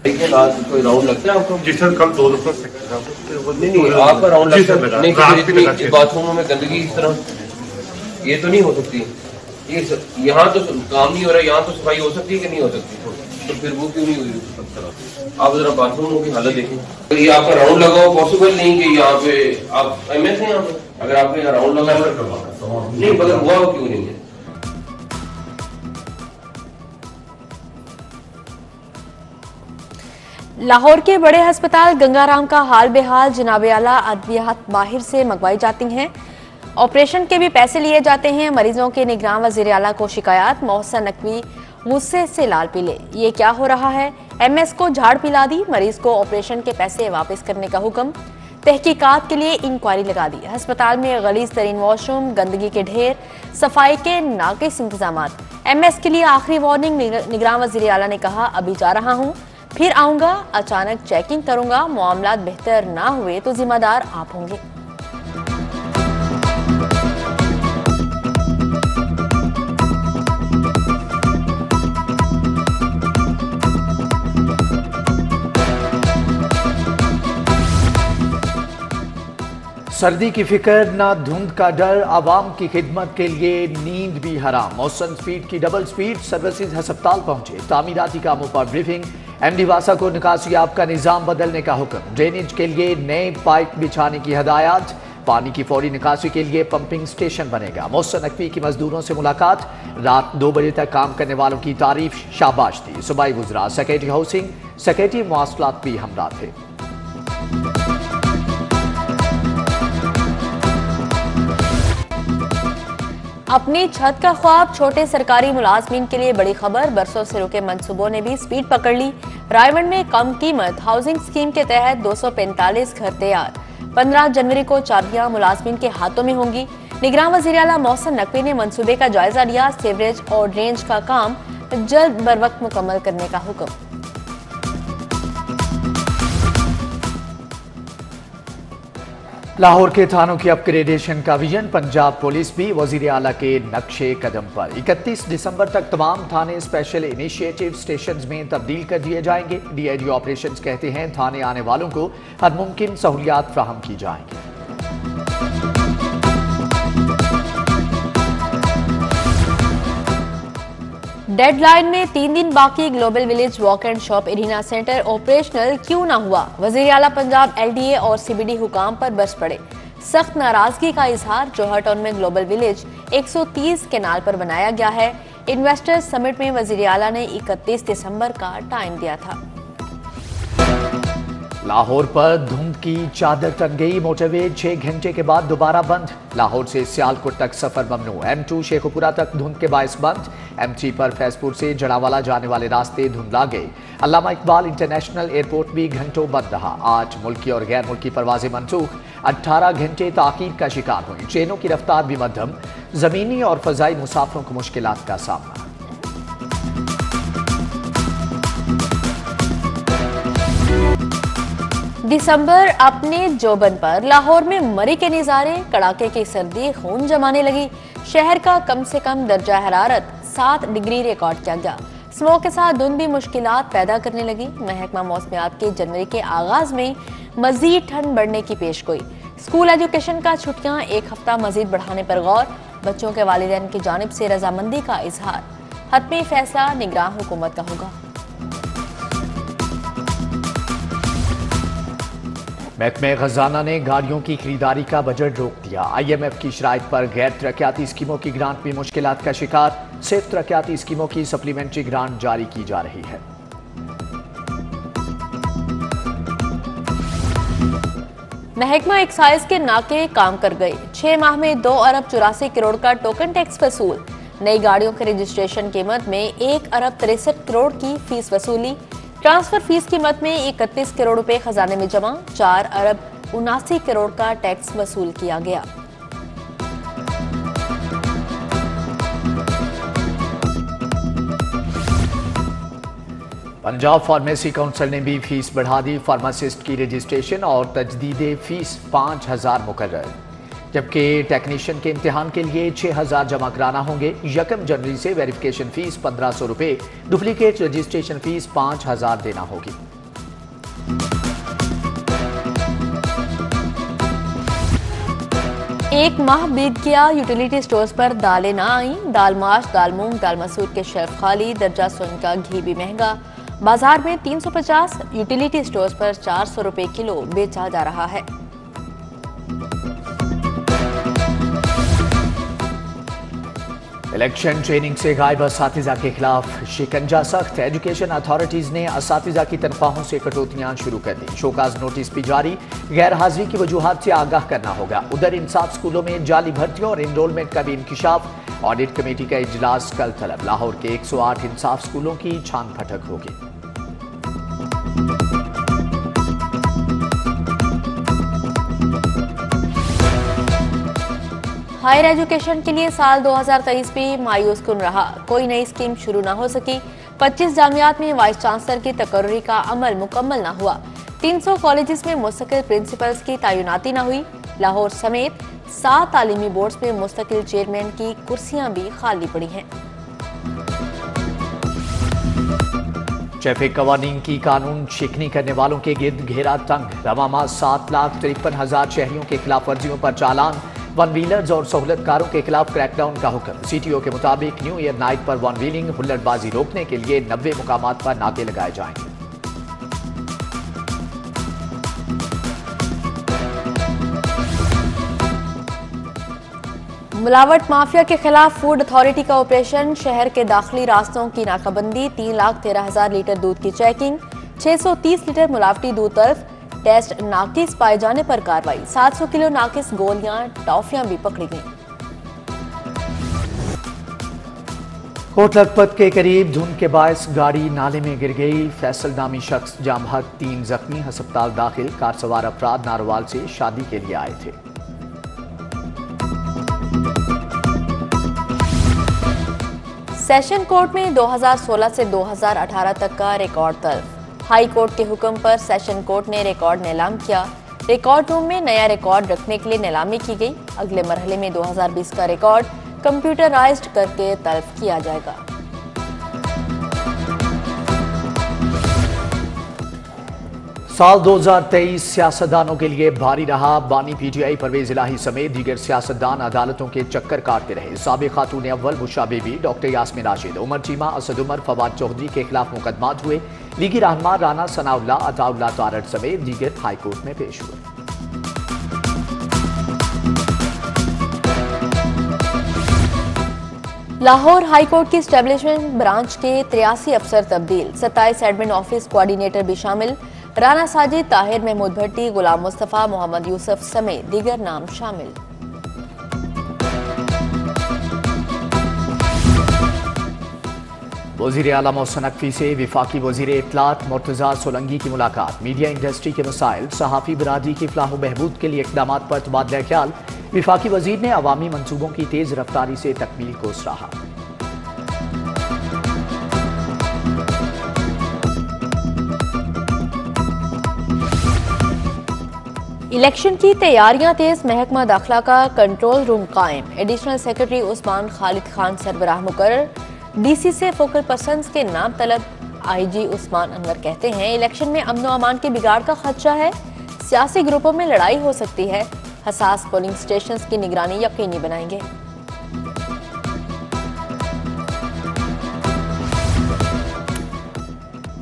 देखिए आज कोई राउंड लगता है आपको? जी सर, कल 2 दफा नहीं आपका राउंड लगता है नहीं, किसी बाथरूमों में गंदगी इस तरह ये तो नहीं हो सकती। ये यहाँ तो काम नहीं हो रहा, यहाँ तो सफाई हो सकती है कि नहीं हो सकती, तो फिर वो क्यों नहीं हुई? आप जरा बाथरूमों की हालत देखें। ये आपका राउंड लगा हो, पॉसिबल नहीं कि यहाँ पे आप एमएस हैं यहाँ पे, अगर आपने यहाँ राउंड लगा नहीं मगर हुआ क्यों नहीं है? लाहौर के बड़े अस्पताल गंगाराम का हाल बेहाल। जनाब आला अद्वियात बाहर से मंगवाई जाती हैं, ऑपरेशन के भी पैसे लिए जाते हैं। मरीजों के निगरान वजीर आला को शिकायत। मोहसन नकवी गुस्से से लाल पीले, ये क्या हो रहा है? एमएस को झाड़ पिला दी, मरीज को ऑपरेशन के पैसे वापस करने का हुक्म। तहकीकात के लिए इंक्वायरी लगा दी। अस्पताल में गलीज तरीन वॉशरूम, गंदगी के ढेर, सफाई के नाकिस इंतजाम। एमएस के लिए आखिरी वार्निंग। निगरान वजीर आला ने कहा अभी जा रहा हूँ, फिर आऊंगा, अचानक चेकिंग करूंगा, मामलात बेहतर ना हुए तो जिम्मेदार आप होंगे। सर्दी की फिक्र ना धुंध का डर, आवाम की खिदमत के लिए नींद भी हराम। मौसम स्पीड की डबल स्पीड सर्विसेज अस्पताल पहुंचे, तामीराती कामों पर ब्रीफिंग। एमडी वासा को निकासियाब का निजाम बदलने का हुक्म। ड्रेनेज के लिए नए पाइप बिछाने की हदायत। पानी की फौरी निकासी के लिए पंपिंग स्टेशन बनेगा। मोहसन नकवी की मजदूरों से मुलाकात। रात 2 बजे तक काम करने वालों की तारीफ, शाबाश दी। सूबाई वज़रा, सेक्रेटरी हाउसिंग, सेक्रेटरी मवासलात भी हमरा थे। अपनी छत का ख्वाब, छोटे सरकारी मुलाजमीन के लिए बड़ी खबर। बरसों से रुके मंसूबों ने भी स्पीड पकड़ ली। रायवंड में कम कीमत हाउसिंग स्कीम के तहत 245 घर तैयार। 15 जनवरी को चाबियां मुलाजमीन के हाथों में होंगी। निगरान वज़ीर आला मोहसन नकवी ने मंसूबे का जायजा लिया। सीवरेज और ड्रेनेज का काम जल्द बर वक्त मुकम्मल करने का हुक्म। लाहौर के थानों की अपग्रेडेशन का विजन। पंजाब पुलिस भी वजीर आला के नक्शे कदम पर। 31 दिसंबर तक तमाम थाने स्पेशल इनिशिएटिव स्टेशन में तब्दील कर दिए जाएंगे। डीआईजी ऑपरेशंस कहते हैं थाने आने वालों को हर मुमकिन सहूलियात फ्राहम की जाएंगी। डेडलाइन में 3 दिन बाकी। Global village walk and shop arena centre operational क्यों ना हुआ? वजीर आला पंजाब एलडीए और सीबीडी हुकाम पर बरस पड़े। सख्त नाराजगी का इजहार। जौहर टाउन में ग्लोबल विलेज 130 केनाल पर बनाया गया है। इन्वेस्टर्स समिट में वजीर आला ने 31 दिसंबर का टाइम दिया था। लाहौर पर धुंध की चादर तन गई। मोटरवे 6 घंटे के बाद दोबारा बंद। लाहौर से सियालकोट तक सफर ममनू। M2 शेखुपुरा तक धुंध के बायस बंद। M3 पर फैजपुर से जड़ावाला जाने वाले रास्ते धुंधला गए। अल्लामा इकबाल इंटरनेशनल एयरपोर्ट भी घंटों बंद रहा। आज मुल्की और गैर मुल्की परवाजें मनसूख। 18 घंटे ताकीद का शिकार हुई। ट्रेनों की रफ्तार भी मध्यम। जमीनी और फजाई मुसाफिरों को मुश्किलात का सामना। दिसंबर अपने जोबन पर। लाहौर में मरी के नजारे, कड़ाके की सर्दी खून जमाने लगी। शहर का कम से कम दर्जा हरारत 7 डिग्री रिकॉर्ड किया गया। स्मोक के साथ धुंध भी मुश्किलात पैदा करने लगी। महकमा मौसमियात के जनवरी के आगाज में मजीद ठंड बढ़ने की पेशगोई। स्कूल एजुकेशन का छुट्टियां 1 हफ्ता मजीद बढ़ाने पर गौर। बच्चों के वालिदैन की जानिब से रजामंदी का इजहार। हतमी फैसला निगरान हुकूमत का होगा। महकमे खजाना ने गाड़ियों की खरीदारी का बजट रोक दिया। IMF की शराइत पर गैर तरक्याती स्कीमों की ग्रांट में मुश्किलात का शिकार। सिर्फ तरक्याती स्कीमों की सप्लीमेंट्री ग्रांट जारी की जा रही है। महकमा एक्साइज के नाके काम कर गए। 6 माह में 2 अरब 84 करोड़ का टोकन टैक्स वसूल। नई गाड़ियों के रजिस्ट्रेशन कीमत में 1 अरब 63 करोड़ की फीस वसूली। ट्रांसफर फीस कीमत में 31 करोड़ रुपए खजाने में जमा। 4 अरब 79 करोड़ का टैक्स वसूल किया गया। पंजाब फार्मेसी काउंसिल ने भी फीस बढ़ा दी। फार्मासिस्ट की रजिस्ट्रेशन और तजदीद फीस 5000 मुकर्रर, जबकि टेक्नीशियन के इम्तिहान के लिए 6000 जमा कराना होंगे। 1 जनवरी से वेरिफिकेशन फीस 1500 रुपए, डुप्लीकेट रजिस्ट्रेशन फीस 5000 देना होगी। एक माह बीत गया, यूटिलिटी स्टोर्स पर दालें ना आई। दाल माश, दाल मूंग, दाल मसूर के शेल्फ खाली। दर्जा सोन का घी भी महंगा। बाजार में 350, यूटिलिटी स्टोर्स पर 400 रुपए किलो बेचा जा रहा है। इलेक्शन ट्रेनिंग से गायब असातिज़ा के खिलाफ शिकंजा सख्त। एजुकेशन अथॉरिटीज ने असातिज़ा की तनख्वाहों से कटौतियां शुरू कर दी। शोकाज नोटिस भी जारी। गैर हाजिरी की वजूहात से आगाह करना होगा। उधर इंसाफ स्कूलों में जाली भर्तियों और इनरोलमेंट का भी इंकिशाफ। ऑडिट कमेटी का इजलास कल तलब। लाहौर के 108 इंसाफ स्कूलों की छान फटक होगी। हायर एजुकेशन के लिए साल 2023 भी मायूस कुन रहा। कोई नई स्कीम शुरू न हो सकी। 25 जामियात में वाइस चांसलर की तकर्री का अमल मुकम्मल न हुआ। 300 कॉलेजेस में मुस्तकिल प्रिंसिपल्स की तैनाती न हुई। लाहौर समेत 7 तालीमी बोर्ड्स में मुस्तकिल चेयरमैन की कुर्सियां भी खाली पड़ी हैं। ट्रैफिक कवानीन की कानून शिकनी करने वालों के गिर्द घेरा तंग। रवा माह 7,53,000 शहरियों के खिलाफ वर्जियों पर चालान। वन व्हीलर्स और सहूलतकारों के खिलाफ क्रैकडाउन का हुक्म। सीटीओ के मुताबिक न्यू ईयर नाइट पर वन व्हीलिंग हुल्लड़बाजी रोकने के लिए 90 मुकामात पर नाके लगाए जाएंगे। मिलावट माफिया के खिलाफ फूड अथॉरिटी का ऑपरेशन। शहर के दाखिली रास्तों की नाकाबंदी। 3,13,000 लीटर दूध की चेकिंग। 630 लीटर मिलावटी दूध तल्फ। टेस्ट नाकिस पाए जाने पर कार्रवाई। 700 किलो नाकिस गोलियां, टॉफियां भी पकड़ी गईं। कोट लखपत के करीब धुंध के बायस गाड़ी नाले में गिर गई। फैसल नामी शख्स जाम हक, 3 जख्मी, अस्पताल दाखिल। कार सवार अफराद नारोवाल से शादी के लिए आए थे। सेशन कोर्ट में 2016 से 2018 तक का रिकॉर्ड तल्फ। हाई कोर्ट के हुक्म पर सेशन कोर्ट ने रिकॉर्ड नीलाम किया। रिकॉर्ड रूम में नया रिकॉर्ड रखने के लिए नीलामी की गई। अगले मरहले में 2020 का रिकॉर्ड कंप्यूटराइज्ड करके तल्फ किया जाएगा। साल 2023 सियासतदानों के लिए भारी रहा। बानी पीटीआई परवेज इलाही समेत दीगर सियासतदान अदालतों के चक्कर काटते रहे। साबिक खातून अव्वल बुशरा बेबी, डॉक्टर यास्मीन राशिद, उमर चीमा, असद उमर, फवाद चौधरी के खिलाफ मुकदमात हुए। लीगी रहनुमा राना सनाउल्लाह, अताउल्लाह तारड़ समेत दीगर हाईकोर्ट में पेश हुए। लाहौर हाईकोर्ट की स्टैब्लिशमेंट ब्रांच के 83 अफसर तब्दील। 27 एडमिन ऑफिस कोऑर्डिनेटर भी शामिल। राना साजिद, ताहिर, महमूद भट्टी, गुलाम मुस्तफा, मोहम्मद यूसुफ समेत दीगर नाम शामिल। वज़ीर आला मोहसिन नकवी से वफाकी वज़ीर इत्तलात मुर्तज़ा सोलंकी की मुलाकात। मीडिया इंडस्ट्री के मसाइल, सहाफ़ी बरादरी की फलाह बहबूद के लिए इक़दामात पर तबादला ख्याल। वफाकी वज़ीर ने अवामी मनसूबों की तेज़ रफ्तारी से तकमील को सराहा। इलेक्शन की तैयारियां तेज। महकमा दाखिला का कंट्रोल रूम कायम। एडिशनल सेक्रेटरी उस्मान खालिद खान सरबराह मुकर्रर। डीसी से फोकल पर्सन्स के नाम तलब। आईजी उस्मान अनवर कहते हैं इलेक्शन में अमन व अमान के बिगाड़ का खदशा है। सियासी ग्रुपों में लड़ाई हो सकती है। हसास पोलिंग स्टेशंस की निगरानी यकीनी बनाएंगे।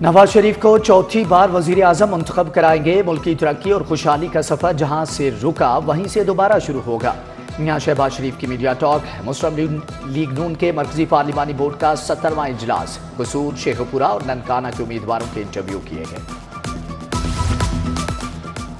नवाज शरीफ को चौथी बार वजीर आजम मुंतखब कराएंगे। मुल्की तरक्की और खुशहाली का सफर जहां से रुका वहीं से दोबारा शुरू होगा। मियां शहबाज शरीफ की मीडिया टॉक। मुस्लिम लीग नून के मरकजी पार्लिमानी बोर्ड का 70वां इजलास। कसूर, शेखपुरा और ननकाना के उम्मीदवारों के इंटरव्यू किए गए।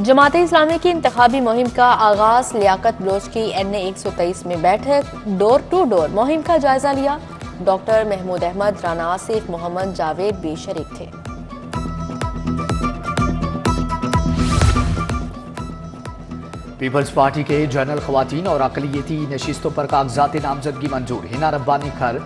जमात इस्लामी की इंतखाबी मुहिम का आगाज। लियाकत बलोच की NA 123 में बैठक। डोर टू डोर मुहिम का जायजा लिया। डॉक्टर महमूद अहमद, राना आसिफ, मोहम्मद जावेद भी शरीक थे। पीपल्स पार्टी के जनरल खवातीन और अकलियती नशिस्तों पर कागजात नामजदगी मंजूर। हिना रब्बानी खर,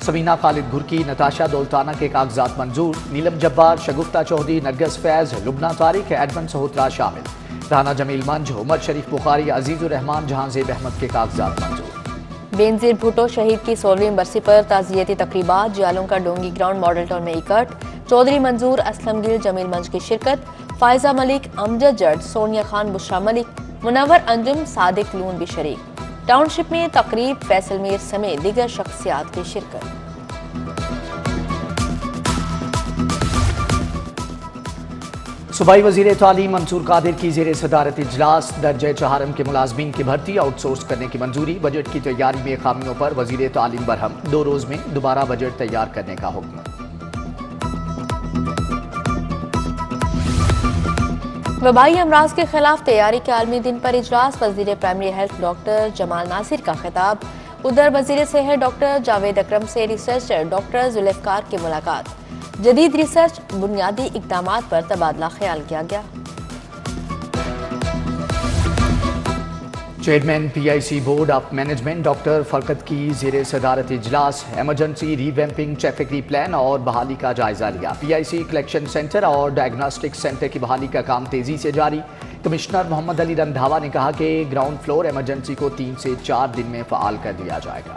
सबीना खालिद घुरकी, नताशा दौलताना के कागजात मंजूर। नीलम जब्बार, शगुफ्ता चौधरी, नरगस फैज, लुबना तारिक, एडमंड सहोत्रा शामिल। राना जमील मंज, उमर शरीफ बुखारी, अजीजुर रहमान, जहांजेब अहमद के कागजात मंजूर। बेनजीर भुट्टो शहीद की 16वीं बरसी पर ताज़ियती तकरीबात। जियालों का डोंगी ग्राउंड मॉडल टाउन में इकट्ठ। चौधरी मंजूर, असलम गिल, जमील मंज की शिरकत। फायजा मलिक, अमजद जट, सोनिया खान, बुशरा मलिक, मुनव्वर अंजुम सादिक लून भी शरीक। टाउनशिप में तकरीब, फैसल मीर समेत दीगर शख्सियात की शिरकत। सूबाई वजीर तालीम मंसूर कादिर की ज़ेरे सदारत इजलास दर्जे चहारम के मुलाजमीन की भर्ती आउटसोर्स करने की मंजूरी। बजट की तैयारी में खामियों पर वजीर तालीम बरहम, 2 रोज में दोबारा बजट तैयार करने का हुक्म। वबाई अमराज के खिलाफ तैयारी के आलमी दिन पर इजलास। वजीर primary health doctor Jamal Nasir का खिताब। उधर वजीर सेहत डॉक्टर जावेद अकरम से रिसर्चर डॉक्टर जुल्फकार की मुलाकात। जदीद रिसर्च, बुनियादी इकदामात पर तबादला ख्याल किया गया। Chairman PIC board of management doctor फरकत की ज़ेरे सदारत इजलास एमरजेंसी रीवैम्पिंग ट्रैफिक प्लान और बहाली का जायजा लिया। PIC कलेक्शन सेंटर और डायग्नोस्टिक सेंटर की बहाली का काम तेजी से जारी। कमिश्नर मोहम्मद अली रंधावा ने कहा कि ग्राउंड फ्लोर एमरजेंसी को 3 से 4 दिन में फ़ाल कर दिया जाएगा।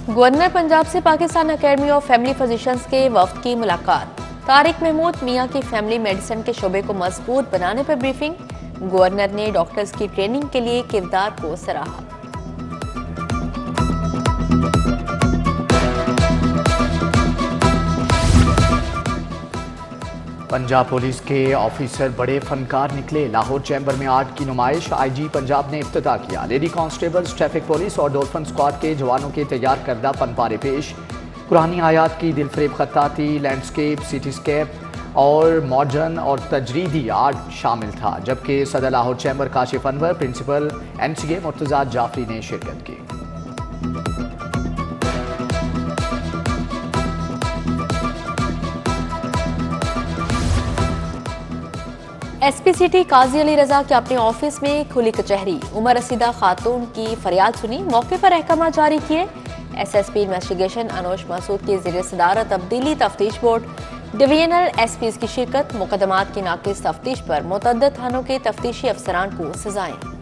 गवर्नर पंजाब से Pakistan academy of family physicians के वफ्द की मुलाकात। तारिक महमूद मियां की फैमिली मेडिसिन के शोबे को मजबूत बनाने पर ब्रीफिंग। गवर्नर ने डॉक्टर्स की ट्रेनिंग के लिए किरदार को सराहा। पंजाब पुलिस के ऑफिसर बड़े फनकार निकले। लाहौर चैम्बर में आर्ट की नुमाइश IG पंजाब ने इफ्तिताह किया। लेडी कांस्टेबल्स, ट्रैफिक पुलिस और डॉल्फिन स्क्वाड के जवानों के तैयार करदा फनपारे पेश। कुरानी आयात की दिलफरेब खत्ताती, लैंडस्केप, सिटीस्केप और मॉडर्न और तजरीदी आर्ट शामिल था। जबकि सदर Lahore chamber Kashif Anwar, principal NCA Murtaza Jafri ने शिरकत की। SP सिटी काजी अली रजा के अपने ऑफिस में खुली कचहरी। उमर रसीदा खातून की फरियाद सुनी, मौके पर अहकाम जारी किए। SSP इन्वेस्टिगेशन अनोश मसूद की ज़ेरे सदारत तब्दीली तफ्तीश बोर्ड। डिवीजनल SPs की शिरकत। मुकदमात की नाकिस तफ्तीश पर मुतअद्दिद थानों के तफ्तीशी अफसरान को सजाएं।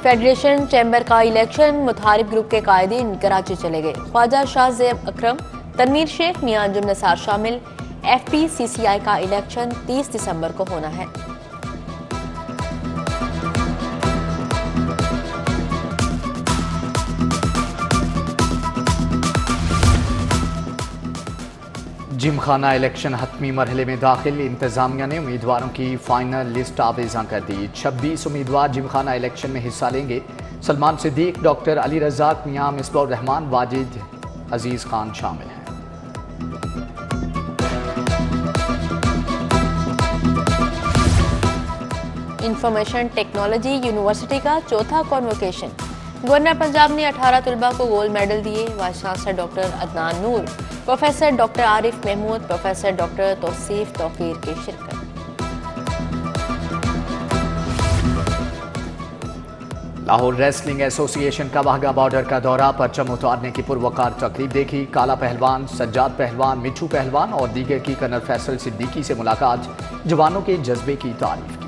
फेडरेशन चैम्बर का इलेक्शन। मुतारिब ग्रुप के कायदीन कराची चले गए। ख्वाजा शाह ज़ैब अकरम, तनवीर शेख, मियां अंजुम निसार शामिल। FPCCI का इलेक्शन 30 दिसंबर को होना है। जिमखाना इलेक्शन हतमी मरहले में दाखिल। इंतजामिया ने उम्मीदवारों की फाइनल लिस्ट आवेजा कर दी। 26 उम्मीदवार जिमखाना इलेक्शन में हिस्सा लेंगे। सलमान सिद्दीक, डॉक्टर अली रज़ाक, मियां मिसबाहुर रहमान, वाजिद अजीज खान शामिल हैं। इंफॉर्मेशन टेक्नोलॉजी यूनिवर्सिटी का चौथा कॉन्वोकेशन। गवर्नर पंजाब ने 18 तलबा को गोल्ड मेडल दिए। Vice chancellor doctor Adnan Noor, professor doctor Arif Mahmood, professor doctor Tauseef Tauqeer की शिरकत। लाहौर रेसलिंग एसोसिएशन का वाघा बॉर्डर का दौरा। परचम उतारने की पुरवकार तकरीब देखी। काला पहलवान, सज्जाद पहलवान, मिठू पहलवान और दीगर की कर्नल फैसल सिद्दीकी से मुलाकात। जवानों के जज्बे की तारीफ की।